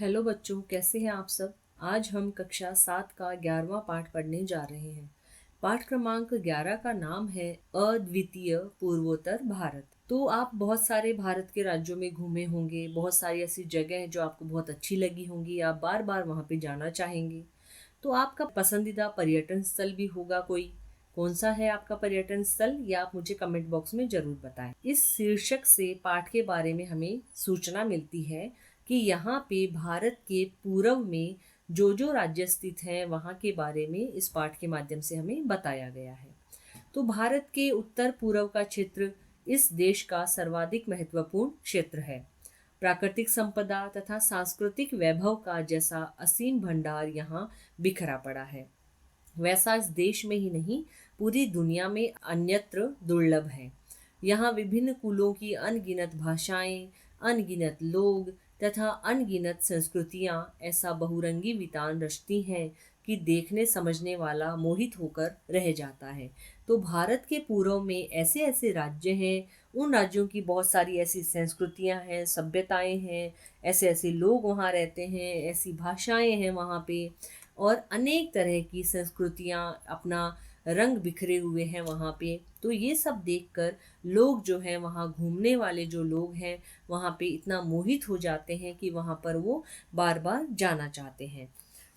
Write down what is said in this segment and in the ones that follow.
Hello बच्चों, कैसे हैं आप सब। आज हम कक्षा 7 का 11वां पाठ पढ़ने जा रहे हैं। पाठ क्रमांक 11 का नाम है अद्वितीय पूर्वोत्तर भारत। तो आप बहुत सारे भारत के राज्यों में घूमे होंगे, बहुत सारी ऐसी जगह हैं जो आपको बहुत अच्छी लगी होंगी, आप बार बार वहाँ पे जाना चाहेंगे। तो आपका पसंदीदा पर्यटन स्थल भी होगा कोई। कौन सा है आपका पर्यटन स्थल, ये आप मुझे कमेंट बॉक्स में जरूर बताएं। इस शीर्षक से पाठ के बारे में हमें सूचना मिलती है कि यहाँ पे भारत के पूर्व में जो जो राज्य स्थित हैं वहाँ के बारे में इस पाठ के माध्यम से हमें बताया गया है। तो भारत के उत्तर पूर्व का क्षेत्र इस देश का सर्वाधिक महत्वपूर्ण क्षेत्र है। प्राकृतिक संपदा तथा सांस्कृतिक वैभव का जैसा असीम भंडार यहाँ बिखरा पड़ा है, वैसा इस देश में ही नहीं पूरी दुनिया में अन्यत्र दुर्लभ है। यहाँ विभिन्न कुलों की अनगिनत भाषाएं, अनगिनत लोग तथा अनगिनत संस्कृतियां ऐसा बहुरंगी वितान रचती हैं कि देखने समझने वाला मोहित होकर रह जाता है। तो भारत के पूर्व में ऐसे ऐसे राज्य हैं, उन राज्यों की बहुत सारी ऐसी संस्कृतियां हैं, सभ्यताएं हैं, ऐसे ऐसे लोग वहाँ रहते हैं, ऐसी भाषाएं हैं वहाँ पे, और अनेक तरह की संस्कृतियां अपना रंग बिखरे हुए हैं वहाँ पे। तो ये सब देखकर लोग जो हैं, वहाँ घूमने वाले जो लोग हैं, वहाँ पे इतना मोहित हो जाते हैं कि वहाँ पर वो बार बार जाना चाहते हैं।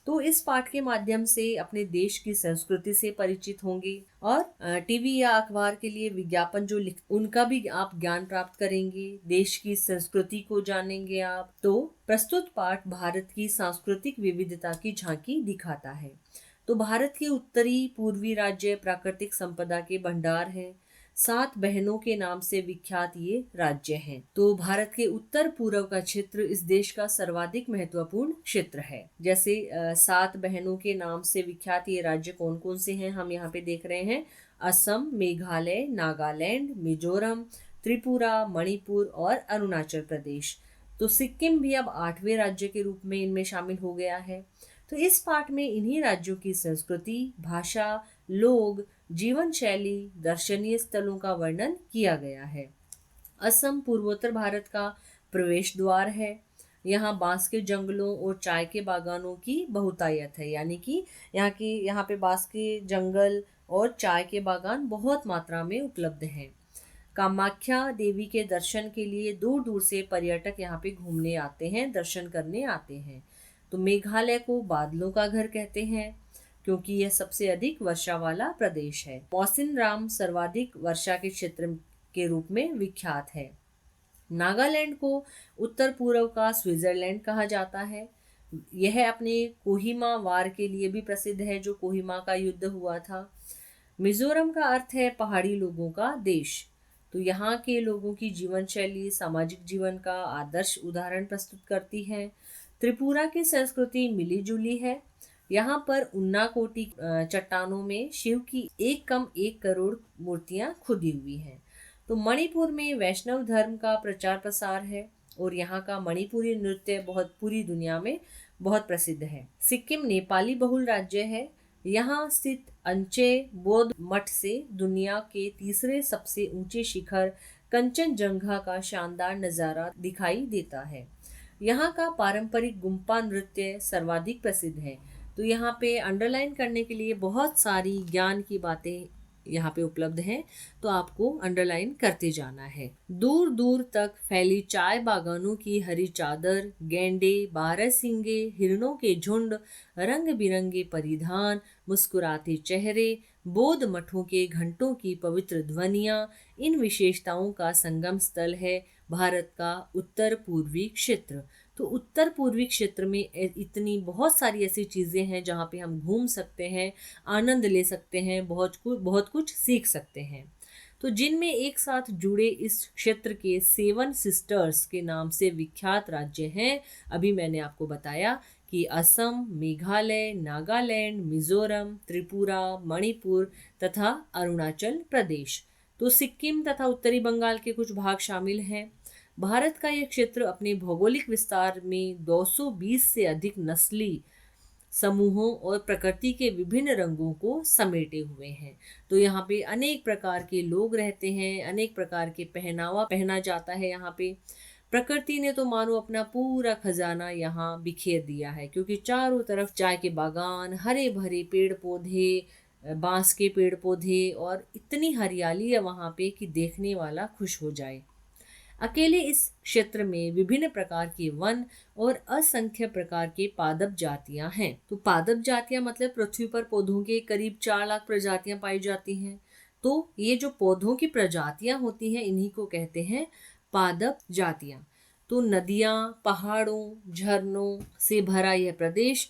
तो इस पाठ के माध्यम से अपने देश की संस्कृति से परिचित होंगे, और टीवी या अखबार के लिए विज्ञापन जो लिख उनका भी आप ज्ञान प्राप्त करेंगे, देश की संस्कृति को जानेंगे आप। तो प्रस्तुत पाठ भारत की सांस्कृतिक विविधता की झांकी दिखाता है। तो भारत के उत्तरी पूर्वी राज्य प्राकृतिक संपदा के भंडार हैं। 7 बहनों के नाम से विख्यात ये राज्य हैं। तो भारत के उत्तर पूर्व का क्षेत्र इस देश का सर्वाधिक महत्वपूर्ण क्षेत्र है। जैसे 7 बहनों के नाम से विख्यात ये राज्य कौन कौन से हैं, हम यहाँ पे देख रहे हैं। असम, मेघालय, नागालैंड, मिजोरम, त्रिपुरा, मणिपुर और अरुणाचल प्रदेश। तो सिक्किम भी अब 8वें राज्य के रूप में इनमें शामिल हो गया है। तो इस पाठ में इन्हीं राज्यों की संस्कृति, भाषा, लोग, जीवन शैली, दर्शनीय स्थलों का वर्णन किया गया है। असम पूर्वोत्तर भारत का प्रवेश द्वार है। यहाँ बांस के जंगलों और चाय के बागानों की बहुतायत है, यानी कि यहाँ पे बांस के जंगल और चाय के बागान बहुत मात्रा में उपलब्ध हैं। कामाख्या देवी के दर्शन के लिए दूर दूर से पर्यटक यहाँ पे घूमने आते हैं, दर्शन करने आते हैं। तो मेघालय को बादलों का घर कहते हैं क्योंकि यह सबसे अधिक वर्षा वाला प्रदेश है। मौसिनराम सर्वाधिक वर्षा के क्षेत्र के रूप में विख्यात है। नागालैंड को उत्तर पूर्व का स्विट्जरलैंड कहा जाता है। यह अपने कोहिमा वार के लिए भी प्रसिद्ध है, जो कोहिमा का युद्ध हुआ था। मिजोरम का अर्थ है पहाड़ी लोगों का देश। तो यहाँ के लोगों की जीवन शैली सामाजिक जीवन का आदर्श उदाहरण प्रस्तुत करती है। त्रिपुरा की संस्कृति मिली जुली है। यहाँ पर उन्नाकोटी चट्टानों में शिव की 1 करोड़ मूर्तियां खुदी हुई हैं। तो मणिपुर में वैष्णव धर्म का प्रचार प्रसार है और यहाँ का मणिपुरी नृत्य बहुत पूरी दुनिया में बहुत प्रसिद्ध है। सिक्किम नेपाली बहुल राज्य है। यहाँ स्थित अंचे बौद्ध मठ से दुनिया के तीसरे सबसे ऊंचे शिखर कंचनजंगा का शानदार नज़ारा दिखाई देता है। यहाँ का पारंपरिक गुम्पा नृत्य सर्वाधिक प्रसिद्ध है। तो यहाँ पे अंडरलाइन करने के लिए बहुत सारी ज्ञान की बातें यहाँ पे उपलब्ध हैं, तो आपको अंडरलाइन करते जाना है। दूर दूर तक फैली चाय बागानों की हरी चादर, गेंडे, बारहसिंगे, हिरणों के झुंड, रंग बिरंगे परिधान, मुस्कुराते चेहरे, बौद्ध मठों के घंटों की पवित्र ध्वनियाँ, इन विशेषताओं का संगम स्थल है भारत का उत्तर पूर्वी क्षेत्र। तो उत्तर पूर्वी क्षेत्र में इतनी बहुत सारी ऐसी चीज़ें हैं जहाँ पे हम घूम सकते हैं, आनंद ले सकते हैं, बहुत कुछ सीख सकते हैं। तो जिनमें एक साथ जुड़े इस क्षेत्र के 7 सिस्टर्स के नाम से विख्यात राज्य हैं। अभी मैंने आपको बताया कि असम, मेघालय, नागालैंड, मिजोरम, त्रिपुरा, मणिपुर तथा अरुणाचल प्रदेश। तो सिक्किम तथा उत्तरी बंगाल के कुछ भाग शामिल हैं। भारत का यह क्षेत्र अपने भौगोलिक विस्तार में 220 से अधिक नस्ली समूहों और प्रकृति के विभिन्न रंगों को समेटे हुए हैं। तो यहाँ पे अनेक प्रकार के लोग रहते हैं, अनेक प्रकार के पहनावा पहना जाता है यहाँ पे। प्रकृति ने तो मानो अपना पूरा खजाना यहाँ बिखेर दिया है, क्योंकि चारों तरफ चाय के बागान, हरे भरे पेड़ पौधे, बांस के पेड़ पौधे और इतनी हरियाली है वहाँ पे कि देखने वाला खुश हो जाए। अकेले इस क्षेत्र में विभिन्न प्रकार के वन और असंख्य प्रकार के पादप जातियां हैं। तो पादप जातियां मतलब पृथ्वी पर पौधों के करीब 4 लाख प्रजातियां पाई जाती हैं। तो ये जो पौधों की प्रजातियां होती हैं इन्हीं को कहते हैं पादप जातियां। तो नदियां, पहाड़ों, झरनों से भरा यह प्रदेश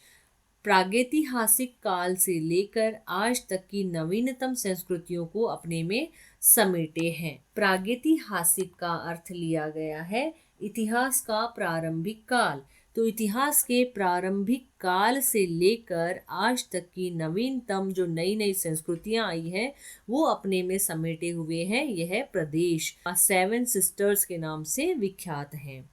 प्रागैतिहासिक काल से लेकर आज तक की नवीनतम संस्कृतियों को अपने में समेटे हैं। प्रागैतिहासिक का अर्थ लिया गया है इतिहास का प्रारंभिक काल। तो इतिहास के प्रारंभिक काल से लेकर आज तक की नवीनतम जो नई नई संस्कृतियां आई हैं वो अपने में समेटे हुए हैं यह प्रदेश 7 सिस्टर्स के नाम से विख्यात है।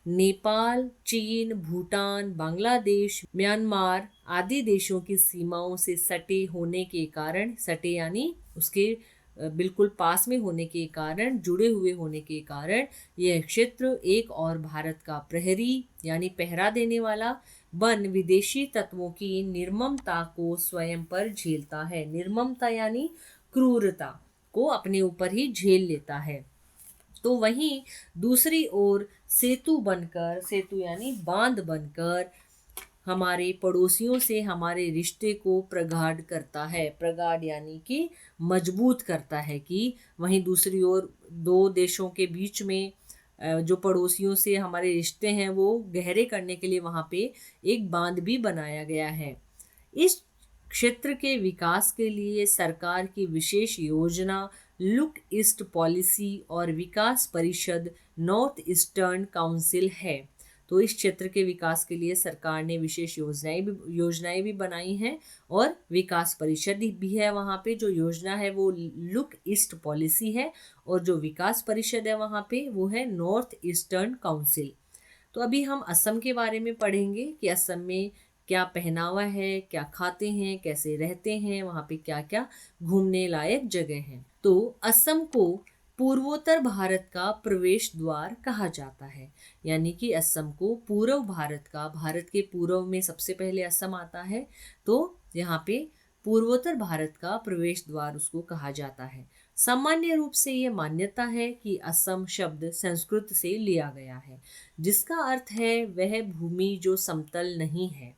नेपाल, चीन, भूटान, बांग्लादेश, म्यांमार आदि देशों की सीमाओं से सटे होने के कारण, सटे यानी उसके बिल्कुल पास में होने के कारण, जुड़े हुए होने के कारण यह क्षेत्र एक और भारत का प्रहरी यानी पहरा देने वाला वन विदेशी तत्वों की निर्ममता को स्वयं पर झेलता है। निर्ममता यानी क्रूरता को अपने ऊपर ही झेल लेता है। तो वहीं दूसरी ओर सेतु बनकर, सेतु यानी बांध बनकर हमारे पड़ोसियों से हमारे रिश्ते को प्रगाढ़ करता है। प्रगाढ़ यानी कि मजबूत करता है कि वहीं दूसरी ओर दो देशों के बीच में जो पड़ोसियों से हमारे रिश्ते हैं वो गहरे करने के लिए वहाँ पे एक बांध भी बनाया गया है। इस क्षेत्र के विकास के लिए सरकार की विशेष योजना लुक ईस्ट पॉलिसी और विकास परिषद नॉर्थ ईस्टर्न काउंसिल है। तो इस क्षेत्र के विकास के लिए सरकार ने विशेष योजनाएं भी बनाई हैं और विकास परिषद भी है। वहाँ पे जो योजना है वो लुक ईस्ट पॉलिसी है और जो विकास परिषद है वहाँ पे वो है नॉर्थ ईस्टर्न काउंसिल। तो अभी हम असम के बारे में पढ़ेंगे कि असम में क्या पहनावा है, क्या खाते हैं, कैसे रहते हैं, वहाँ पे क्या क्या घूमने लायक जगह हैं। तो असम को पूर्वोत्तर भारत का प्रवेश द्वार कहा जाता है, यानी कि असम को पूर्व भारत का, भारत के पूर्व में सबसे पहले असम आता है, तो यहाँ पे पूर्वोत्तर भारत का प्रवेश द्वार उसको कहा जाता है। सामान्य रूप से ये मान्यता है कि असम शब्द संस्कृत से लिया गया है, जिसका अर्थ है वह भूमि जो समतल नहीं है।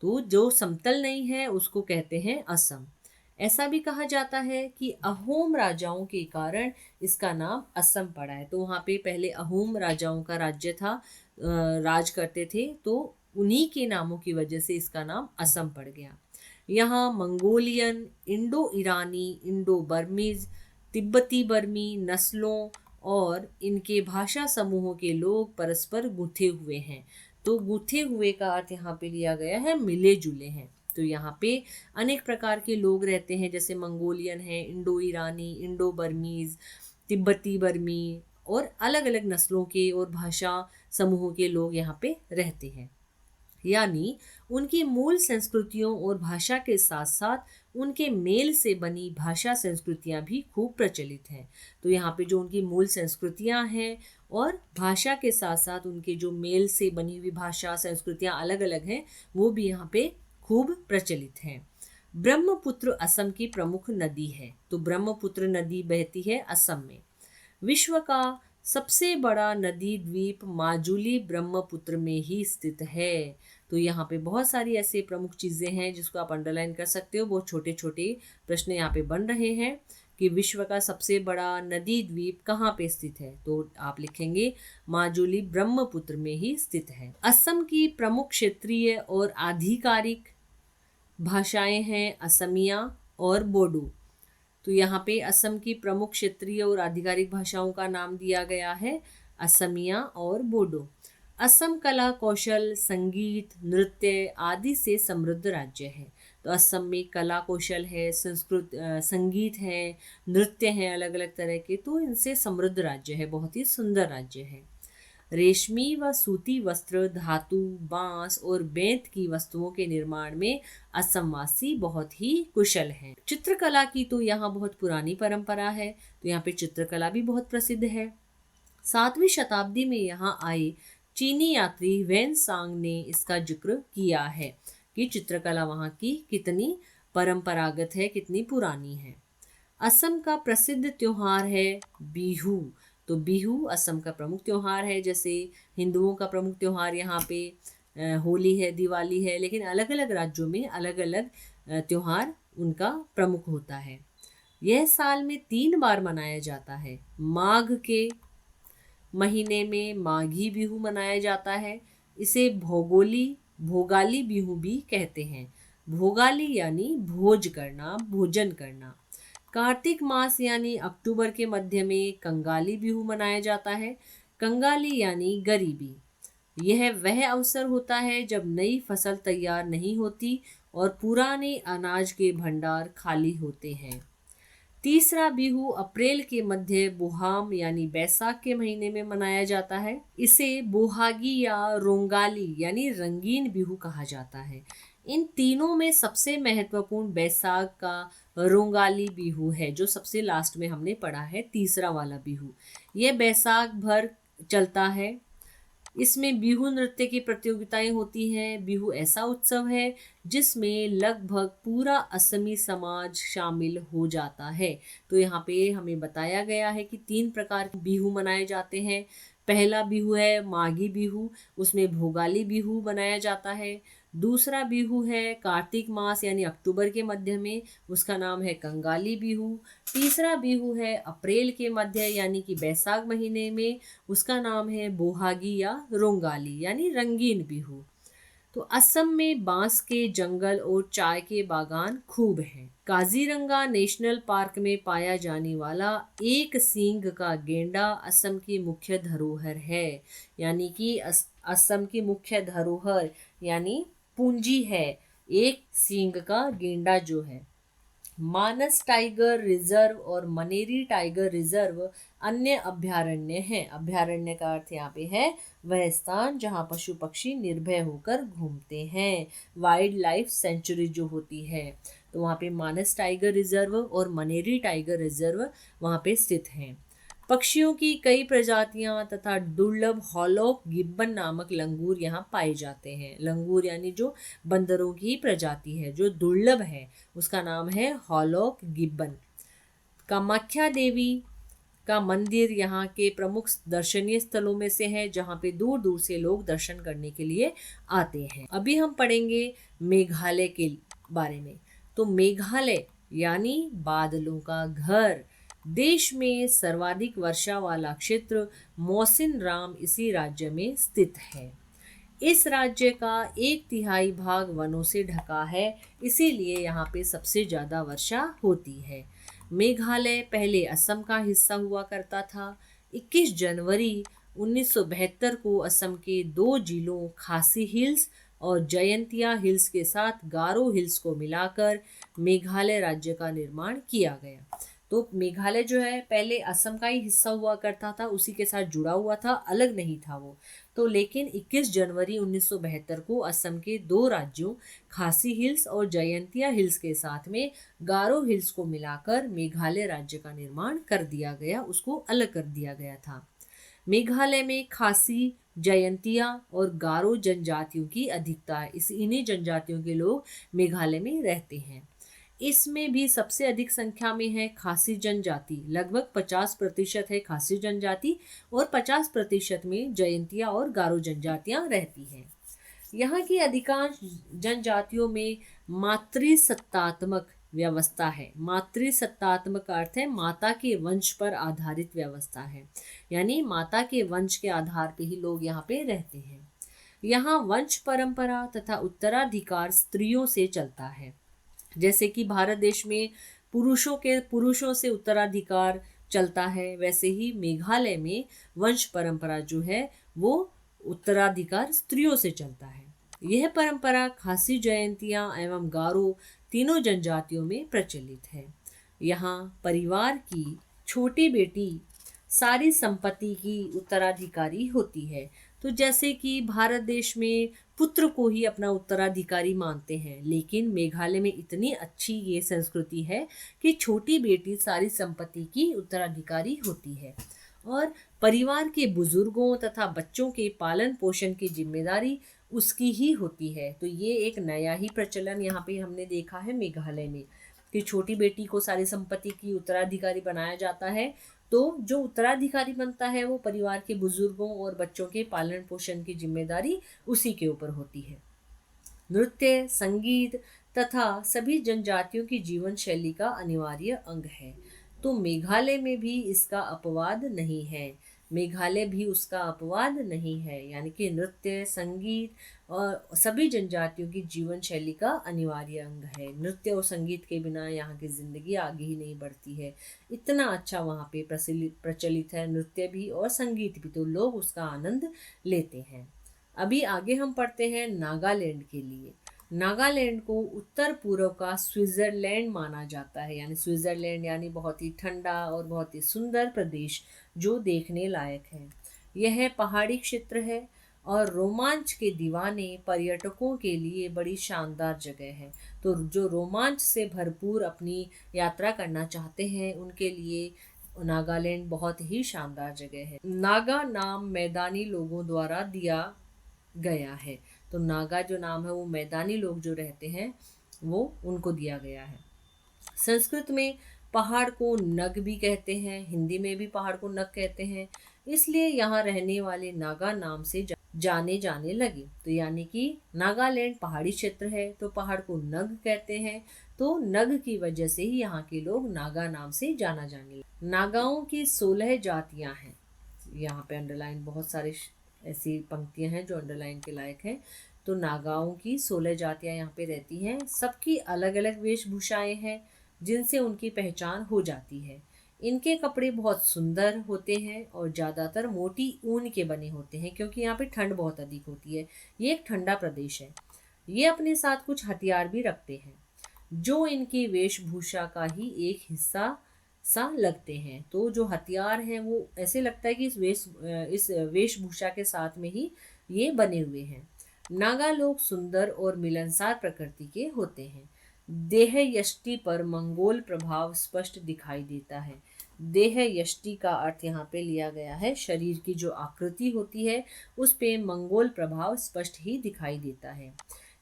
तो जो समतल नहीं है उसको कहते हैं असम। ऐसा भी कहा जाता है कि अहोम राजाओं के कारण इसका नाम असम पड़ा है। तो वहाँ पे पहले अहोम राजाओं का राज्य था, राज करते थे, तो उन्हीं के नामों की वजह से इसका नाम असम पड़ गया। यहाँ मंगोलियन, इंडो ईरानी, इंडो बर्मीज, तिब्बती बर्मी नस्लों और इनके भाषा समूहों के लोग परस्पर गुंथे हुए हैं। तो गुंथे हुए का अर्थ यहाँ पे लिया गया है मिले जुले हैं। तो यहाँ पे अनेक प्रकार के लोग रहते हैं, जैसे मंगोलियन है, इंडो ईरानी, इंडो बर्मीज, तिब्बती बर्मी और अलग अलग नस्लों के और भाषा समूहों के लोग यहाँ पे रहते हैं। यानी उनकी मूल संस्कृतियों और भाषा के साथ साथ उनके मेल से बनी भाषा संस्कृतियाँ भी खूब प्रचलित हैं। तो यहाँ पे जो उनकी मूल संस्कृतियाँ हैं और भाषा के साथ साथ उनके जो मेल से बनी हुई भाषा संस्कृतियाँ अलग अलग हैं वो भी यहाँ पे खूब प्रचलित हैं। ब्रह्मपुत्र असम की प्रमुख नदी है। तो ब्रह्मपुत्र नदी बहती है असम में। विश्व का सबसे बड़ा नदी द्वीप माजुली ब्रह्मपुत्र में ही स्थित है। तो यहाँ पे बहुत सारी ऐसे प्रमुख चीज़ें हैं जिसको आप अंडरलाइन कर सकते हो। बहुत छोटे छोटे प्रश्न यहाँ पे बन रहे हैं कि विश्व का सबसे बड़ा नदी द्वीप कहाँ पे स्थित है। तो आप लिखेंगे माजुली ब्रह्मपुत्र में ही स्थित है। असम की प्रमुख क्षेत्रीय और आधिकारिक भाषाएं हैं असमिया और बोडो। तो यहाँ पे असम की प्रमुख क्षेत्रीय और आधिकारिक भाषाओं का नाम दिया गया है असमिया और बोडो। असम कला कौशल, संगीत, नृत्य आदि से समृद्ध राज्य है। तो असम में कला कौशल है, संगीत है, नृत्य है अलग अलग तरह के, तो इनसे समृद्ध राज्य है, बहुत ही सुंदर राज्य है। रेशमी व सूती वस्त्र, धातु, बांस और बेंत की वस्तुओं के निर्माण में असमवासी बहुत ही कुशल हैं। चित्रकला की तो यहाँ बहुत पुरानी परंपरा है। तो यहाँ पे चित्रकला भी बहुत प्रसिद्ध है। 7वीं शताब्दी में यहाँ आए चीनी यात्री वेन सांग ने इसका जिक्र किया है कि चित्रकला वहाँ की कितनी परंपरागत है, कितनी पुरानी है। असम का प्रसिद्ध त्योहार है बिहू। तो बिहू असम का प्रमुख त्योहार है। जैसे हिंदुओं का प्रमुख त्योहार यहाँ पे होली है, दिवाली है, लेकिन अलग अलग राज्यों में अलग अलग त्योहार उनका प्रमुख होता है। यह साल में 3 बार मनाया जाता है। माघ के महीने में माघी बिहू मनाया जाता है। इसे भोगाली बिहू भी कहते हैं। भोगाली यानी भोज करना, भोजन करना। कार्तिक मास यानी अक्टूबर के मध्य में कंगाली बिहू मनाया जाता है। कंगाली यानी गरीबी। यह वह अवसर होता है जब नई फसल तैयार नहीं होती और पुराने अनाज के भंडार खाली होते हैं। तीसरा बिहू अप्रैल के मध्य बोहाम यानी बैसाख के महीने में मनाया जाता है। इसे बोहागी या रोंगाली यानी रंगीन बिहू कहा जाता है। इन तीनों में सबसे महत्वपूर्ण बैसाख का रोंगाली बिहू है, जो सबसे लास्ट में हमने पढ़ा है, तीसरा वाला बिहू। यह बैसाख भर चलता है। इसमें बिहू नृत्य की प्रतियोगिताएं होती हैं। बिहू ऐसा उत्सव है जिसमें लगभग पूरा असमी समाज शामिल हो जाता है। तो यहाँ पे हमें बताया गया है कि 3 प्रकार के बिहू मनाए जाते हैं। पहला बिहू है माघी बिहू, उसमें भोगाली बिहू मनाया जाता है। दूसरा बिहू है कार्तिक मास यानी अक्टूबर के मध्य में, उसका नाम है कंगाली बिहू। तीसरा बिहू है अप्रैल के मध्य यानी कि बैसाख महीने में, उसका नाम है बोहागी या रोंगाली यानी रंगीन बिहू। तो असम में बांस के जंगल और चाय के बागान खूब हैं। काजीरंगा नेशनल पार्क में पाया जाने वाला एक सींग का गेंडा असम की मुख्य धरोहर है। यानी कि असम की मुख्य धरोहर यानी पूंजी है एक सींग का गेंडा जो है। मानस टाइगर रिजर्व और मनेरी टाइगर रिजर्व अन्य अभ्यारण्य हैं। अभ्यारण्य का अर्थ यहाँ पे है वह स्थान जहाँ पशु पक्षी निर्भय होकर घूमते हैं। वाइल्ड लाइफ सेंचुरी जो होती है, तो वहाँ पे मानस टाइगर रिजर्व और मनेरी टाइगर रिजर्व वहाँ पे स्थित हैं। पक्षियों की कई प्रजातियां तथा दुर्लभ हॉलॉक गिब्बन नामक लंगूर यहाँ पाए जाते हैं। लंगूर यानी जो बंदरों की प्रजाति है जो दुर्लभ है, उसका नाम है हॉलॉक गिब्बन। कामाख्या देवी का मंदिर यहाँ के प्रमुख दर्शनीय स्थलों में से है, जहाँ पे दूर दूर से लोग दर्शन करने के लिए आते हैं। अभी हम पढ़ेंगे मेघालय के बारे में। तो मेघालय यानी बादलों का घर। देश में सर्वाधिक वर्षा वाला क्षेत्र मौसिनराम इसी राज्य में स्थित है। इस राज्य का 1/3 भाग वनों से ढका है, इसीलिए यहाँ पे सबसे ज़्यादा वर्षा होती है। मेघालय पहले असम का हिस्सा हुआ करता था। 21 जनवरी 1972 को असम के 2 जिलों खासी हिल्स और जयंतिया हिल्स के साथ गारो हिल्स को मिलाकर मेघालय राज्य का निर्माण किया गया। तो मेघालय जो है पहले असम का ही हिस्सा हुआ करता था, उसी के साथ जुड़ा हुआ था, अलग नहीं था वो। तो लेकिन 21 जनवरी 1972 को असम के 2 राज्यों खासी हिल्स और जयंतिया हिल्स के साथ में गारो हिल्स को मिलाकर मेघालय राज्य का निर्माण कर दिया गया, उसको अलग कर दिया गया था। मेघालय में खासी, जयंतिया और गारो जनजातियों की अधिकता है। इन्हीं जनजातियों के लोग मेघालय में रहते हैं। इसमें भी सबसे अधिक संख्या में है खासी जनजाति, लगभग 50% है खासी जनजाति और 50% में जयंतिया और गारो जनजातियां रहती हैं। यहाँ की अधिकांश जनजातियों में मातृसत्तात्मक व्यवस्था है। मातृसत्तात्मक का अर्थ है माता के वंश पर आधारित व्यवस्था है, यानी माता के वंश के आधार पे ही लोग यहाँ पे रहते हैं। यहाँ वंश परंपरा तथा उत्तराधिकार स्त्रियों से चलता है। जैसे कि भारत देश में पुरुषों से उत्तराधिकार चलता है, वैसे ही मेघालय में वंश परंपरा जो है वो उत्तराधिकार स्त्रियों से चलता है। यह परंपरा खासी, जयंतिया एवं गारो तीनों जनजातियों में प्रचलित है। यहाँ परिवार की छोटी बेटी सारी संपत्ति की उत्तराधिकारी होती है। तो जैसे कि भारत देश में पुत्र को ही अपना उत्तराधिकारी मानते हैं, लेकिन मेघालय में इतनी अच्छी ये संस्कृति है कि छोटी बेटी सारी संपत्ति की उत्तराधिकारी होती है। और परिवार के बुजुर्गों तथा बच्चों के पालन पोषण की जिम्मेदारी उसकी ही होती है। तो ये एक नया ही प्रचलन यहाँ पे हमने देखा है मेघालय में, कि छोटी बेटी को सारी संपत्ति की उत्तराधिकारी बनाया जाता है। तो जो उत्तराधिकारी बनता है वो परिवार के बुजुर्गों और बच्चों के पालन पोषण की जिम्मेदारी उसी के ऊपर होती है। नृत्य, संगीत तथा सभी जनजातियों की जीवन शैली का अनिवार्य अंग है। तो मेघालय में भी इसका अपवाद नहीं है। मेघालय भी उसका अपवाद नहीं है, यानी कि नृत्य, संगीत और सभी जनजातियों की जीवन शैली का अनिवार्य अंग है। नृत्य और संगीत के बिना यहाँ की जिंदगी आगे ही नहीं बढ़ती है। इतना अच्छा वहाँ पे प्रचलित है नृत्य भी और संगीत भी, तो लोग उसका आनंद लेते हैं। अभी आगे हम पढ़ते हैं नागालैंड के लिए। नागालैंड को उत्तर पूर्व का स्विट्जरलैंड माना जाता है, यानी स्विट्जरलैंड यानी बहुत ही ठंडा और बहुत ही सुंदर प्रदेश जो देखने लायक है। यह पहाड़ी क्षेत्र है और रोमांच के दीवाने पर्यटकों के लिए बड़ी शानदार जगह है। तो जो रोमांच से भरपूर अपनी यात्रा करना चाहते हैं उनके लिए नागालैंड बहुत ही शानदार जगह है। नागा नाम मैदानी लोगों द्वारा दिया गया है। तो नागा जो नाम है वो मैदानी लोग जो रहते हैं वो उनको दिया गया है। संस्कृत में पहाड़ को नग भी कहते हैं, हिंदी में भी पहाड़ को नग कहते हैं, इसलिए यहाँ रहने वाले नागा नाम से जाने जाने लगे। तो यानी कि नागालैंड पहाड़ी क्षेत्र है तो पहाड़ को नग कहते हैं, तो नग की वजह से ही यहाँ के लोग नागा नाम से जाना जाने लगे। नागाओं की 16 जातियां हैं। यहाँ पे अंडरलाइन बहुत सारे ऐसी पंक्तियां हैं जो अंडरलाइन के लायक हैं। तो नागाओं की 16 जातियां यहाँ पे रहती हैं। सबकी अलग अलग वेशभूषाएं हैं जिनसे उनकी पहचान हो जाती है। इनके कपड़े बहुत सुंदर होते हैं और ज़्यादातर मोटी ऊन के बने होते हैं, क्योंकि यहाँ पे ठंड बहुत अधिक होती है। ये एक ठंडा प्रदेश है। ये अपने साथ कुछ हथियार भी रखते हैं जो इनकी वेशभूषा का ही एक हिस्सा सा लगते हैं। तो जो हथियार हैं वो ऐसे लगता है कि इस वेशभूषा के साथ में ही ये बने हुए हैं। नागा लोग सुंदर और मिलनसार प्रकृति के होते हैं। देह यष्टि पर मंगोल प्रभाव स्पष्ट दिखाई देता है। देह यष्टि का अर्थ यहाँ पे लिया गया है शरीर की जो आकृति होती है उस पे मंगोल प्रभाव स्पष्ट ही दिखाई देता है।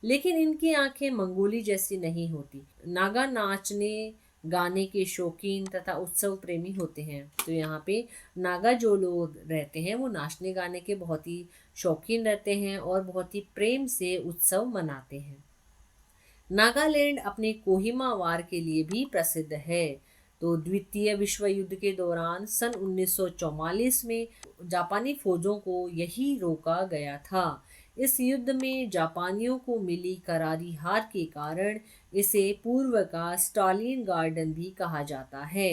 लेकिन इनकी आंखें मंगोली जैसी नहीं होती। नागा नाचने गाने के शौकीन तथा उत्सव प्रेमी होते हैं। तो यहाँ पे नागा जो लोग रहते हैं वो नाचने गाने के बहुत ही शौकीन रहते हैं और बहुत ही प्रेम से उत्सव मनाते हैं। नागालैंड अपने कोहिमा वार के लिए भी प्रसिद्ध है। तो द्वितीय विश्व युद्ध के दौरान सन 1944 में जापानी फौजों को यही रोका गया था। इस युद्ध में जापानियों को मिली करारी हार के कारण इसे पूर्व का स्टालिन गार्डन भी कहा जाता है।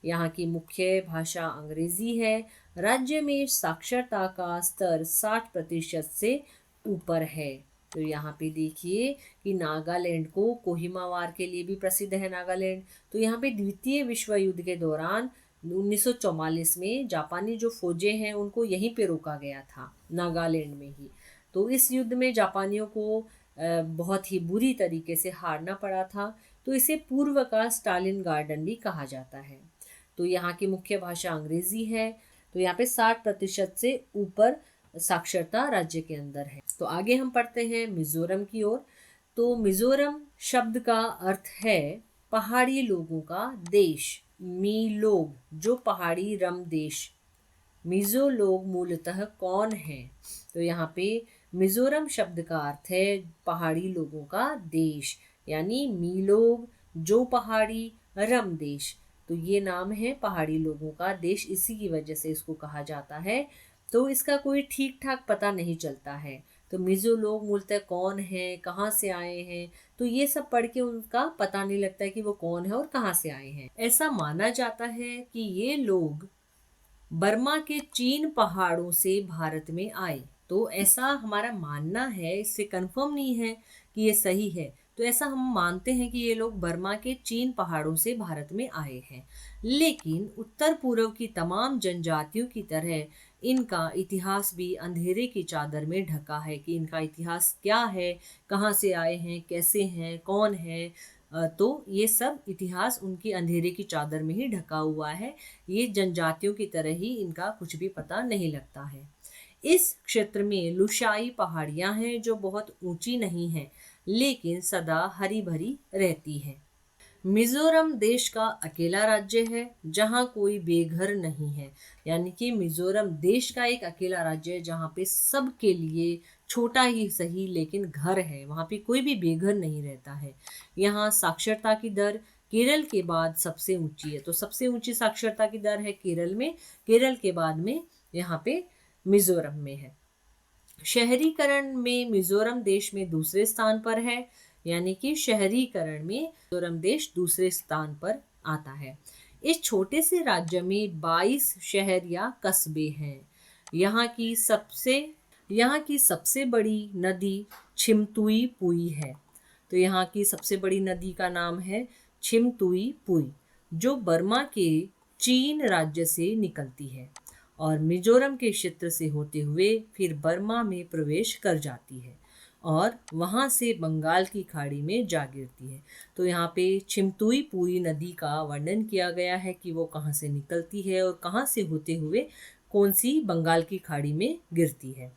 यहाँ की मुख्य भाषा अंग्रेजी है। राज्य में साक्षरता का स्तर 60% से ऊपर है। तो यहाँ पे देखिए कि नागालैंड को कोहिमा वार के लिए भी प्रसिद्ध है नागालैंड। तो यहाँ पे द्वितीय विश्व युद्ध के दौरान 1944 में जापानी जो फौजें हैं उनको यहीं पे रोका गया था, नागालैंड में ही। तो इस युद्ध में जापानियों को बहुत ही बुरी तरीके से हारना पड़ा था। तो इसे पूर्व का स्टालिन गार्डन भी कहा जाता है। तो यहाँ की मुख्य भाषा अंग्रेजी है। तो यहाँ पे 60% से ऊपर साक्षरता राज्य के अंदर है। तो आगे हम पढ़ते हैं मिजोरम की ओर। तो मिजोरम शब्द का अर्थ है पहाड़ी लोगों का देश। मी लोग जो पहाड़ी रम देश। मिजो लोग मूलतः कौन हैं? तो यहाँ पे मिजोरम शब्द का अर्थ है पहाड़ी लोगों का देश, यानी मी लोग जो पहाड़ी रम देश। तो ये नाम है पहाड़ी लोगों का देश, इसी की वजह से इसको कहा जाता है। तो इसका कोई ठीक ठाक पता नहीं चलता है। तो मिजो लोग मूलतः कौन हैं, कहाँ से आए हैं, तो ये सब पढ़ के उनका पता नहीं लगता है कि वो कौन है और कहाँ से आए हैं। ऐसा माना जाता है कि ये लोग बर्मा के चीन पहाड़ों से भारत में आए। तो ऐसा हमारा मानना है, इससे कंफर्म नहीं है कि ये सही है। तो ऐसा हम मानते हैं कि ये लोग बर्मा के चीन पहाड़ों से भारत में आए हैं। लेकिन उत्तर पूर्व की तमाम जनजातियों की तरह इनका इतिहास भी अंधेरे की चादर में ढका है कि इनका इतिहास क्या है, कहाँ से आए हैं, कैसे हैं, कौन है। तो ये सब इतिहास उनकी अंधेरे की चादर में ही ढका हुआ है। ये जनजातियों की तरह ही इनका कुछ भी पता नहीं लगता है। इस क्षेत्र में लुशाई पहाड़ियां हैं जो बहुत ऊंची नहीं हैं, लेकिन सदा हरी भरी रहती हैं। मिजोरम देश का अकेला राज्य है जहाँ कोई बेघर नहीं है। यानी कि मिजोरम देश का एक अकेला राज्य है जहाँ पे सबके लिए छोटा ही सही लेकिन घर है, वहाँ पे कोई भी बेघर नहीं रहता है। यहाँ साक्षरता की दर केरल के बाद सबसे ऊंची है। तो सबसे ऊंची साक्षरता की दर है केरल में, केरल के बाद में यहाँ पे मिजोरम में है। शहरीकरण में मिजोरम देश में दूसरे स्थान पर है। यानी कि शहरीकरण में मिजोरम देश दूसरे स्थान पर आता है। इस छोटे से राज्य में 22 शहर या कस्बे हैं। यहाँ की सबसे यहाँ की सबसे बड़ी नदी छिमतुई पुई है। तो यहाँ की सबसे बड़ी नदी का नाम है छिमतुई पुई, जो बर्मा के चीन राज्य से निकलती है और मिजोरम के क्षेत्र से होते हुए फिर बर्मा में प्रवेश कर जाती है और वहाँ से बंगाल की खाड़ी में जा गिरती है। तो यहाँ पे छिमतुई पुई नदी का वर्णन किया गया है कि वो कहाँ से निकलती है और कहाँ से होते हुए कौन सी बंगाल की खाड़ी में गिरती है।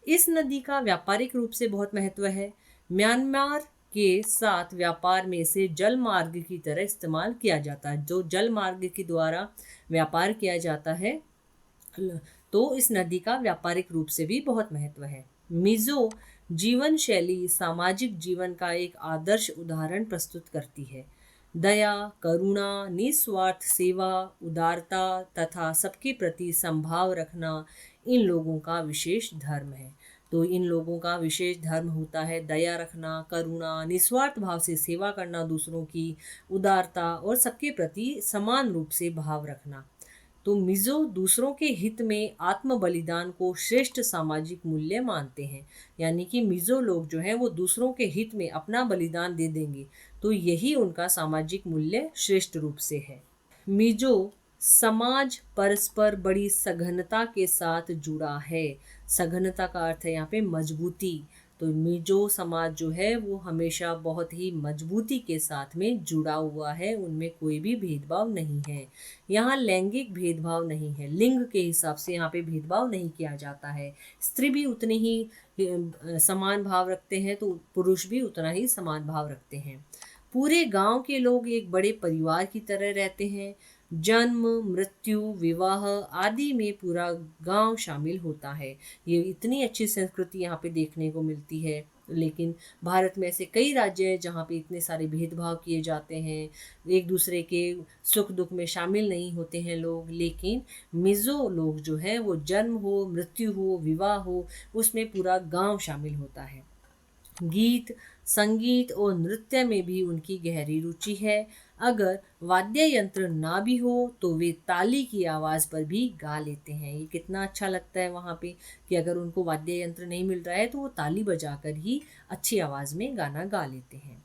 इस नदी का व्यापारिक रूप से बहुत महत्व है। म्यांमार के साथ व्यापार में इसे जल मार्ग की तरह इस्तेमाल किया जाता है। जो जल मार्ग के द्वारा व्यापार किया जाता है, तो इस नदी का व्यापारिक रूप से भी बहुत महत्व है। मिजो जीवन शैली सामाजिक जीवन का एक आदर्श उदाहरण प्रस्तुत करती है। दया, करुणा, निस्वार्थ सेवा, उदारता तथा सबके प्रति संभाव रखना इन लोगों का विशेष धर्म है। तो इन लोगों का विशेष धर्म होता है दया रखना, करुणा, निस्वार्थ भाव से सेवा करना दूसरों की, उदारता और सबके प्रति समान रूप से भाव रखना। तो मिजो दूसरों के हित में आत्म बलिदान को श्रेष्ठ सामाजिक मूल्य मानते हैं। यानी कि मिजो लोग जो हैं वो दूसरों के हित में अपना बलिदान दे देंगे, तो यही उनका सामाजिक मूल्य श्रेष्ठ रूप से है। मिजो समाज परस्पर बड़ी सघनता के साथ जुड़ा है। सघनता का अर्थ है यहाँ पे मजबूती। तो मिजो समाज जो है वो हमेशा बहुत ही मजबूती के साथ में जुड़ा हुआ है, उनमें कोई भी भेदभाव नहीं है। यहाँ लैंगिक भेदभाव नहीं है, लिंग के हिसाब से यहाँ पे भेदभाव नहीं किया जाता है। स्त्री भी उतनी ही समान भाव रखते हैं तो पुरुष भी उतना ही समान भाव रखते हैं। पूरे गांव के लोग एक बड़े परिवार की तरह रहते हैं। जन्म, मृत्यु, विवाह आदि में पूरा गांव शामिल होता है। ये इतनी अच्छी संस्कृति यहाँ पे देखने को मिलती है। लेकिन भारत में ऐसे कई राज्य हैं जहाँ पे इतने सारे भेदभाव किए जाते हैं, एक दूसरे के सुख दुख में शामिल नहीं होते हैं लोग। लेकिन मिजो लोग जो हैं वो जन्म हो, मृत्यु हो, विवाह हो, उसमें पूरा गांव शामिल होता है। गीत, संगीत और नृत्य में भी उनकी गहरी रुचि है। अगर वाद्य यंत्र ना भी हो तो वे ताली की आवाज़ पर भी गा लेते हैं। ये कितना अच्छा लगता है वहाँ पे कि अगर उनको वाद्य यंत्र नहीं मिल रहा है तो वो ताली बजाकर ही अच्छी आवाज़ में गाना गा लेते हैं।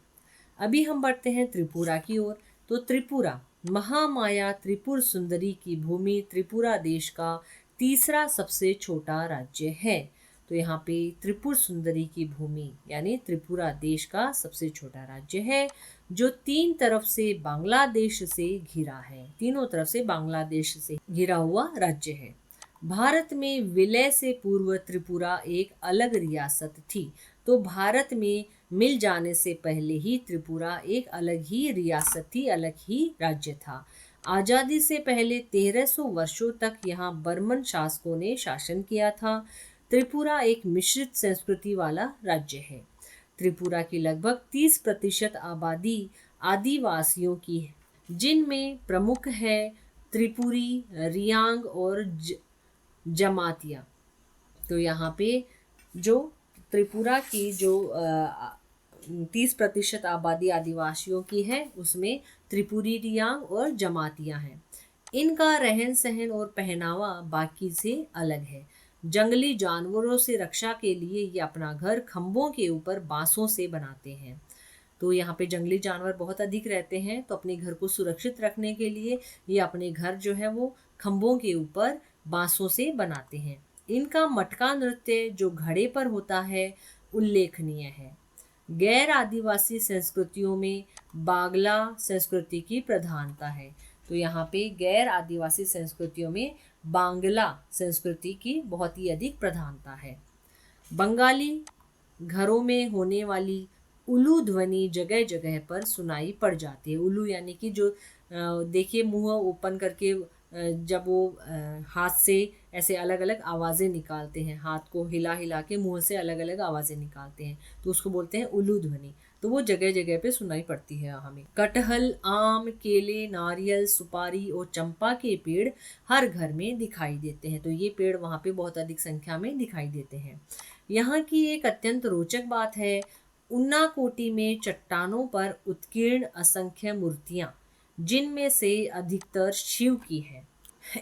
अभी हम बढ़ते हैं त्रिपुरा की ओर। तो त्रिपुरा महामाया त्रिपुर सुंदरी की भूमि त्रिपुरा देश का तीसरा सबसे छोटा राज्य है। तो यहाँ पे त्रिपुर सुंदरी की भूमि यानी त्रिपुरा देश का सबसे छोटा राज्य है, जो तीन तरफ से बांग्लादेश से घिरा है। तीनों तरफ से बांग्लादेश से घिरा हुआ राज्य है। भारत में विलय से पूर्व त्रिपुरा एक अलग रियासत थी। तो भारत में मिल जाने से पहले ही त्रिपुरा एक अलग ही रियासत थी, अलग ही राज्य था। आज़ादी से पहले 1300 वर्षों तक यहाँ बर्मन शासकों ने शासन किया था। त्रिपुरा एक मिश्रित संस्कृति वाला राज्य है। त्रिपुरा की लगभग 30% आबादी आदिवासियों की है, जिनमें प्रमुख है त्रिपुरी, रियांग और जमातिया। तो यहाँ पे जो त्रिपुरा की जो 30% आबादी आदिवासियों की है उसमें त्रिपुरी, रियांग और जमातियाँ हैं। इनका रहन सहन और पहनावा बाकी से अलग है। जंगली जानवरों से रक्षा के लिए ये अपना घर खंभों के ऊपर बांसों से बनाते हैं। तो यहाँ पे जंगली जानवर बहुत अधिक रहते हैं, तो अपने घर को सुरक्षित रखने के लिए ये अपने घर जो है वो खंभों के ऊपर बांसों से बनाते हैं। इनका मटका नृत्य जो घड़े पर होता है उल्लेखनीय है। गैर आदिवासी संस्कृतियों में बांग्ला संस्कृति की प्रधानता है। तो यहाँ पे गैर आदिवासी संस्कृतियों में बांग्ला संस्कृति की बहुत ही अधिक प्रधानता है। बंगाली घरों में होने वाली उल्लू ध्वनि जगह जगह पर सुनाई पड़ जाती है। उल्लू यानी कि जो देखिए मुंह ओपन करके जब वो हाथ से ऐसे अलग अलग आवाज़ें निकालते हैं, हाथ को हिला हिला के मुंह से अलग अलग आवाज़ें निकालते हैं, तो उसको बोलते हैं उल्लू ध्वनि। तो वो जगह जगह पे सुनाई पड़ती है हमें। कटहल, आम, केले, नारियल, सुपारी और चंपा के पेड़ हर घर में दिखाई देते हैं। तो ये पेड़ वहाँ पे बहुत अधिक संख्या में दिखाई देते हैं। यहाँ की एक अत्यंत रोचक बात है, उन्नाकोटी में चट्टानों पर उत्कीर्ण असंख्य मूर्तियाँ, जिनमें से अधिकतर शिव की है।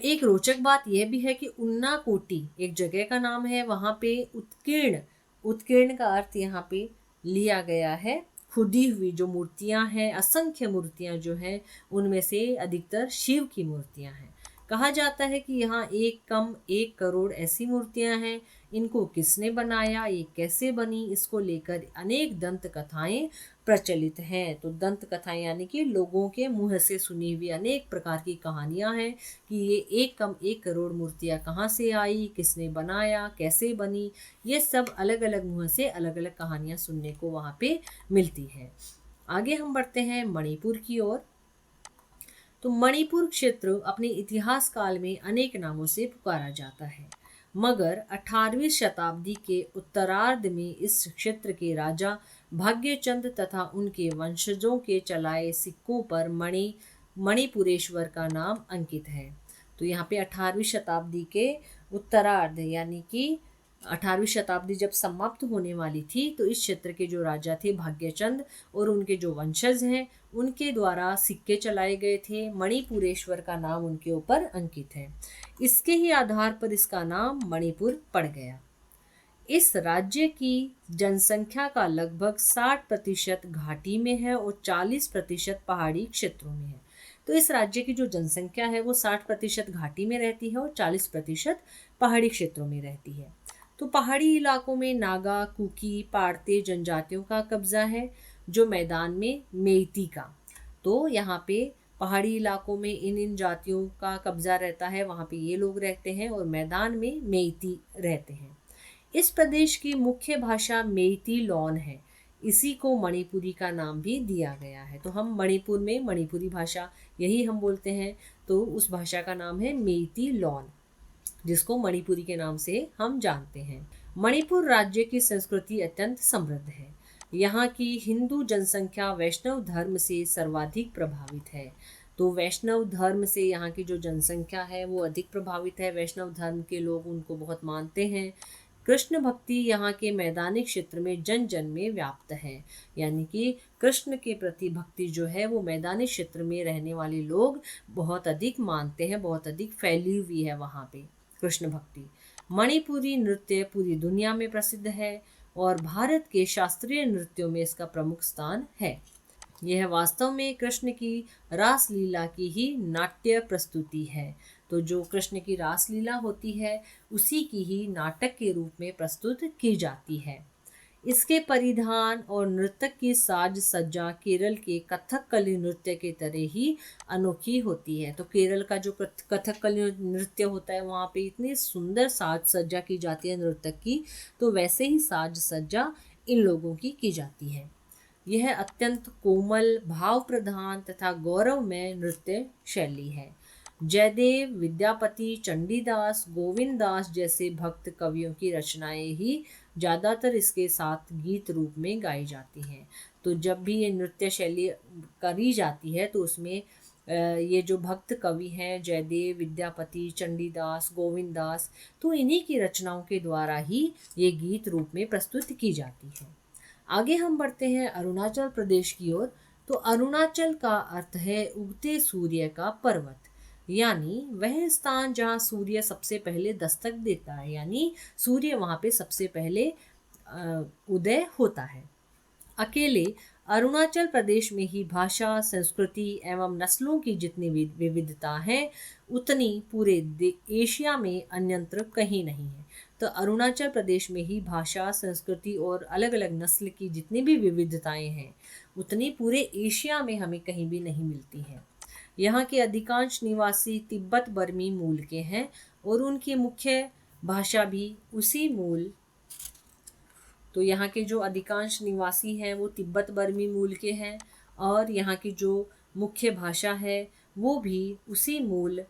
एक रोचक बात यह भी है कि उन्नाकोटी एक जगह का नाम है, वहाँ पे उत्कीर्ण, उत्कीर्ण का अर्थ यहाँ पे लिया गया है खुदी हुई जो मूर्तियाँ हैं, असंख्य मूर्तियाँ जो हैं, उनमें से अधिकतर शिव की मूर्तियाँ हैं। कहा जाता है कि यहाँ एक कम 1 करोड़ ऐसी मूर्तियाँ हैं। इनको किसने बनाया, ये कैसे बनी, इसको लेकर अनेक दंत कथाएं प्रचलित हैं। तो दंत कथाएं यानी कि लोगों के मुंह से सुनी हुई अनेक प्रकार की कहानियां हैं कि ये एक कम 1 करोड़ मूर्तियां कहाँ से आई, किसने बनाया, कैसे बनी, ये सब अलग अलग मुंह से अलग अलग कहानियां सुनने को वहाँ पे मिलती है। आगे हम बढ़ते हैं मणिपुर की ओर। तो मणिपुर क्षेत्र अपने इतिहास काल में अनेक नामों से पुकारा जाता है, मगर 18वीं शताब्दी के उत्तरार्ध में इस क्षेत्र के राजा भाग्यचंद तथा उनके वंशजों के चलाए सिक्कों पर मणिपुरेश्वर का नाम अंकित है। तो यहाँ पे 18वीं शताब्दी के उत्तरार्ध यानी कि 18वीं शताब्दी जब समाप्त होने वाली थी, तो इस क्षेत्र के जो राजा थे भाग्यचंद और उनके जो वंशज हैं, उनके द्वारा सिक्के चलाए गए थे। मणिपुरेश्वर का नाम उनके ऊपर अंकित है। इसके ही आधार पर इसका नाम मणिपुर पड़ गया। इस राज्य की जनसंख्या का लगभग 60% घाटी में है और 40% पहाड़ी क्षेत्रों में है। तो इस राज्य की जो जनसंख्या है वो 60% घाटी में रहती है और 40% पहाड़ी क्षेत्रों में रहती है। तो पहाड़ी इलाकों में नागा, कुकी, पाड़ते जनजातियों का कब्जा है, जो मैदान में मेइती का। तो यहाँ पे पहाड़ी इलाकों में इन जातियों का कब्जा रहता है, वहाँ पे ये लोग रहते हैं, और मैदान में मेइती रहते हैं। इस प्रदेश की मुख्य भाषा मेइती लॉन है, इसी को मणिपुरी का नाम भी दिया गया है। तो हम मणिपुर में मणिपुरी भाषा यही हम बोलते हैं, तो उस भाषा का नाम है मेइती लॉन, जिसको मणिपुरी के नाम से हम जानते हैं। मणिपुर राज्य की संस्कृति अत्यंत समृद्ध है। यहाँ की हिंदू जनसंख्या वैष्णव धर्म से सर्वाधिक प्रभावित है। तो वैष्णव धर्म से यहाँ की जो जनसंख्या है वो अधिक प्रभावित है। वैष्णव धर्म के लोग उनको बहुत मानते हैं। कृष्ण भक्ति यहाँ के मैदानी क्षेत्र में जन जन में व्याप्त है, यानी कि कृष्ण के प्रति भक्ति जो है वो मैदानी क्षेत्र में रहने वाले लोग बहुत अधिक मानते हैं, बहुत अधिक फैली हुई है वहाँ पे कृष्ण भक्ति। मणिपुरी नृत्य पूरी दुनिया में प्रसिद्ध है और भारत के शास्त्रीय नृत्यों में इसका प्रमुख स्थान है। यह वास्तव में कृष्ण की रासलीला की ही नाट्य प्रस्तुति है। तो जो कृष्ण की रासलीला होती है उसी की ही नाटक के रूप में प्रस्तुत की जाती है। इसके परिधान और नृत्य की साज सज्जा केरल के कथकली नृत्य के तरह ही अनोखी होती है। तो केरल का जो कथकली नृत्य होता है वहाँ पे इतनी सुंदर साज सज्जा की जाती है नृत्य की, तो वैसे ही साज सज्जा इन लोगों की जाती है। यह अत्यंत कोमल, भाव प्रधान तथा गौरवमय नृत्य शैली है। जयदेव, विद्यापति, चंडीदास, गोविंद दास जैसे भक्त कवियों की रचनाएं ही ज़्यादातर इसके साथ गीत रूप में गाई जाती हैं। तो जब भी ये नृत्य शैली करी जाती है तो उसमें ये जो भक्त कवि हैं जयदेव, विद्यापति, चंडीदास, गोविंद दास, तो इन्हीं की रचनाओं के द्वारा ही ये गीत रूप में प्रस्तुत की जाती है। आगे हम बढ़ते हैं अरुणाचल प्रदेश की ओर। तो अरुणाचल का अर्थ है उगते सूर्य का पर्वत, यानी वह स्थान जहाँ सूर्य सबसे पहले दस्तक देता है, यानी सूर्य वहाँ पे सबसे पहले उदय होता है। अकेले अरुणाचल प्रदेश में ही भाषा, संस्कृति एवं नस्लों की जितनी विविधता है उतनी पूरे एशिया में अन्यत्र कहीं नहीं है। तो अरुणाचल प्रदेश में ही भाषा, संस्कृति और अलग अलग नस्ल की जितनी भी विविधताएं हैं उतनी पूरे एशिया में हमें कहीं भी नहीं मिलती हैं। यहाँ के अधिकांश निवासी तिब्बत बर्मी मूल के हैं और उनकी मुख्य भाषा भी उसी मूल तो यहाँ के जो अधिकांश निवासी हैं वो तिब्बत बर्मी मूल के हैं और यहाँ की जो मुख्य भाषा है वो भी उसी मूल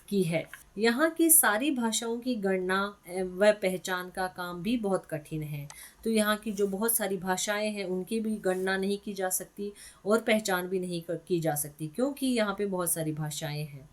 की है। यहाँ की सारी भाषाओं की गणना व पहचान का काम भी बहुत कठिन है। तो यहाँ की जो बहुत सारी भाषाएं हैं उनकी भी गणना नहीं की जा सकती और पहचान भी नहीं की जा सकती, क्योंकि यहाँ पे बहुत सारी भाषाएं हैं।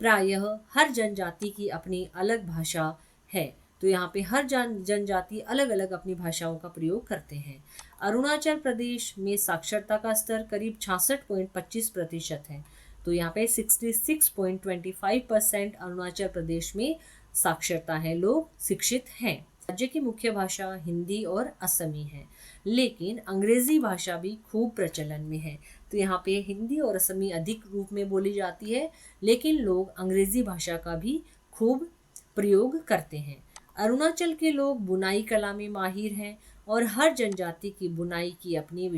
प्रायः हर जनजाति की अपनी अलग भाषा है, तो यहाँ पे हर जनजाति अलग अलग अपनी भाषाओं का प्रयोग करते हैं। अरुणाचल प्रदेश में साक्षरता का स्तर करीब 66.25% है। तो यहाँ पे 66.25% अरुणाचल प्रदेश में साक्षरता है, लोग शिक्षित हैं। राज्य की मुख्य भाषा हिंदी और असमी है, लेकिन अंग्रेजी भाषा भी खूब प्रचलन में है। तो यहाँ पे हिंदी और असमी अधिक रूप में बोली जाती है, लेकिन लोग अंग्रेजी भाषा का भी खूब प्रयोग करते हैं। अरुणाचल के लोग बुनाई कला में माहिर हैं और हर जनजाति की बुनाई की अपनी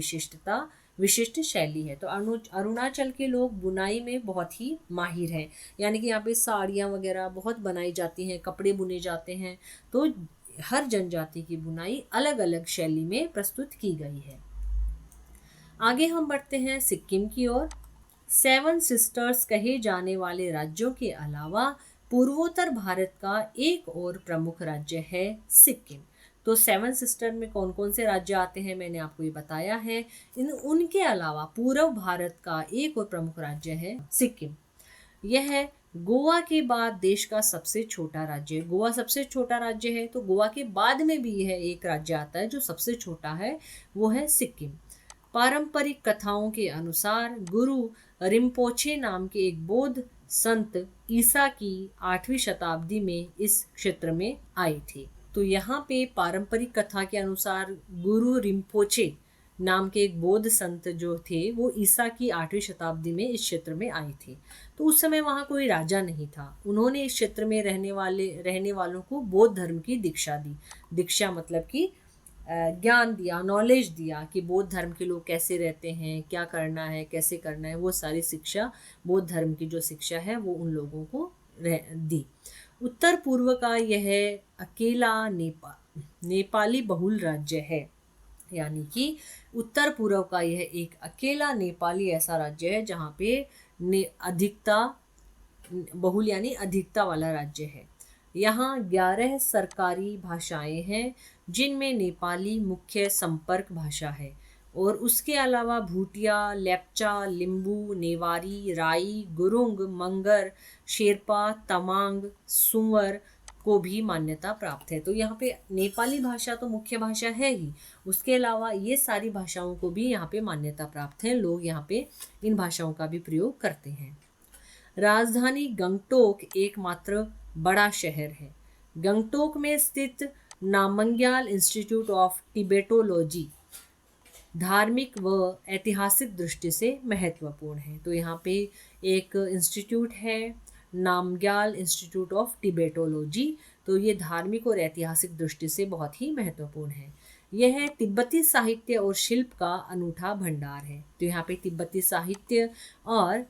विशिष्ट शैली है। तो अरुणाचल के लोग बुनाई में बहुत ही माहिर हैं, यानी कि यहाँ पे साड़ियाँ वगैरह बहुत बनाई जाती हैं, कपड़े बुने जाते हैं। तो हर जनजाति की बुनाई अलग अलग शैली में प्रस्तुत की गई है। आगे हम बढ़ते हैं सिक्किम की ओर। 7 सिस्टर्स कहे जाने वाले राज्यों के अलावा पूर्वोत्तर भारत का एक और प्रमुख राज्य है सिक्किम। तो 7 सिस्टर में कौन कौन से राज्य आते हैं मैंने आपको ये बताया है। उनके अलावा पूर्व भारत का एक और प्रमुख राज्य है सिक्किम। यह गोवा के बाद देश का सबसे छोटा राज्य है। गोवा सबसे छोटा राज्य है, तो गोवा के बाद में भी यह एक राज्य आता है जो सबसे छोटा है, वो है सिक्किम। पारंपरिक कथाओं के अनुसार गुरु रिम्पोछे नाम के एक बौद्ध संत ईसा की 8वीं शताब्दी में इस क्षेत्र में आए थे। तो यहाँ पे पारंपरिक कथा के अनुसार गुरु रिम्पोछे नाम के एक बौद्ध संत जो थे वो ईसा की 8वीं शताब्दी में इस क्षेत्र में आए थे। तो उस समय वहाँ कोई राजा नहीं था। उन्होंने इस क्षेत्र में रहने वालों को बौद्ध धर्म की दीक्षा दी। दीक्षा मतलब कि ज्ञान दिया, नॉलेज दिया कि बौद्ध धर्म के लोग कैसे रहते हैं, क्या करना है, कैसे करना है, वो सारी शिक्षा, बौद्ध धर्म की जो शिक्षा है वो उन लोगों को दी। उत्तर पूर्व का यह अकेला नेपाली बहुल राज्य है, यानी कि उत्तर पूर्व का यह एक अकेला नेपाली ऐसा राज्य है जहाँ पे अधिकता बहुल यानी अधिकता वाला राज्य है। यहाँ 11 सरकारी भाषाएं हैं जिनमें नेपाली मुख्य संपर्क भाषा है और उसके अलावा भूटिया, लेप्चा, लिम्बू, नेवारी, राई, गुरुंग, मंगर, शेरपा, तमांग, सुंवर को भी मान्यता प्राप्त है। तो यहाँ पे नेपाली भाषा तो मुख्य भाषा है ही, उसके अलावा ये सारी भाषाओं को भी यहाँ पे मान्यता प्राप्त है। लोग यहाँ पे इन भाषाओं का भी प्रयोग करते हैं। राजधानी गंगटोक एकमात्र बड़ा शहर है। गंगटोक में स्थित नामग्याल इंस्टीट्यूट ऑफ टिबेटोलॉजी धार्मिक व ऐतिहासिक दृष्टि से महत्वपूर्ण है। तो यहाँ पे एक इंस्टीट्यूट है नामग्याल इंस्टीट्यूट ऑफ टिबेटोलॉजी, तो ये धार्मिक और ऐतिहासिक दृष्टि से बहुत ही महत्वपूर्ण है। यह तिब्बती साहित्य और शिल्प का अनूठा भंडार है। तो यहाँ पे तिब्बती साहित्य और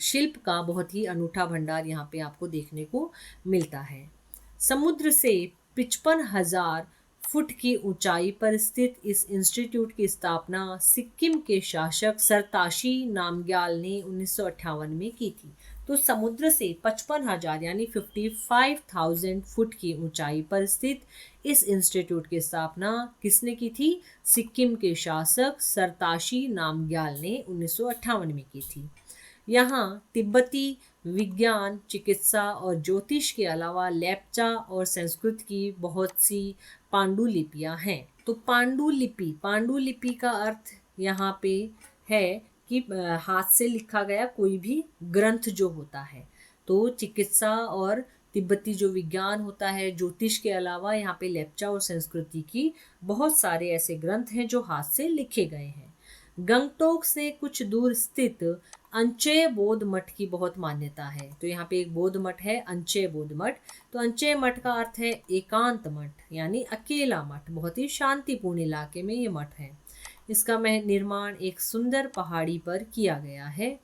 शिल्प का बहुत ही अनूठा भंडार यहाँ पे आपको देखने को मिलता है। समुद्र से 55,000 फुट की ऊंचाई पर स्थित इस इंस्टीट्यूट की स्थापना सिक्किम के शासक सरताशी नामग्याल ने 1958 में की थी। तो समुद्र से 55,000 यानी 55,000 फुट की ऊंचाई पर स्थित इस इंस्टीट्यूट की स्थापना किसने की थी? सिक्किम के शासक सरताशी नामग्याल ने 1958 में की थी। यहाँ तिब्बती विज्ञान, चिकित्सा और ज्योतिष के अलावा लेप्चा और संस्कृत की बहुत सी पांडुलिपियाँ हैं। तो पांडुलिपि का अर्थ यहाँ पे है कि हाथ से लिखा गया कोई भी ग्रंथ जो होता है। तो चिकित्सा और तिब्बती जो विज्ञान होता है, ज्योतिष के अलावा यहाँ पे लेप्चा और संस्कृति की बहुत सारे ऐसे ग्रंथ हैं जो हाथ से लिखे गए हैं। गंगटोक से कुछ दूर स्थित अंचेय बौद्ध मठ की बहुत मान्यता है। तो यहाँ पे एक बौद्ध मठ है, अंचेय बौद्ध मठ। तो अंचेय मठ का अर्थ है एकांत मठ, यानी अकेला मठ। बहुत ही शांतिपूर्ण इलाके में ये मठ है। इसका निर्माण एक सुंदर पहाड़ी पर किया गया है,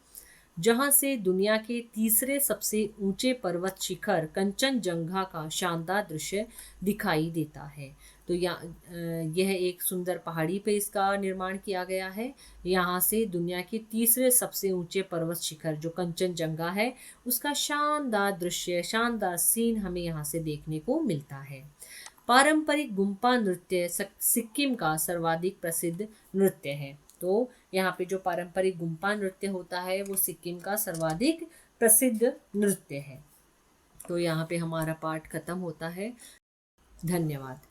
जहां से दुनिया के तीसरे सबसे ऊंचे पर्वत शिखर कंचनजंगा का शानदार दृश्य दिखाई देता है। तो यह एक सुंदर पहाड़ी पे इसका निर्माण किया गया है। यहाँ से दुनिया के तीसरे सबसे ऊंचे पर्वत शिखर जो कंचनजंगा है, उसका शानदार दृश्य, शानदार सीन हमें यहाँ से देखने को मिलता है। पारंपरिक गुम्पा नृत्य सिक्किम का सर्वाधिक प्रसिद्ध नृत्य है। तो यहाँ पे जो पारंपरिक गुम्पा नृत्य होता है वो सिक्किम का सर्वाधिक प्रसिद्ध नृत्य है। तो यहाँ पे हमारा पाठ खत्म होता है। धन्यवाद।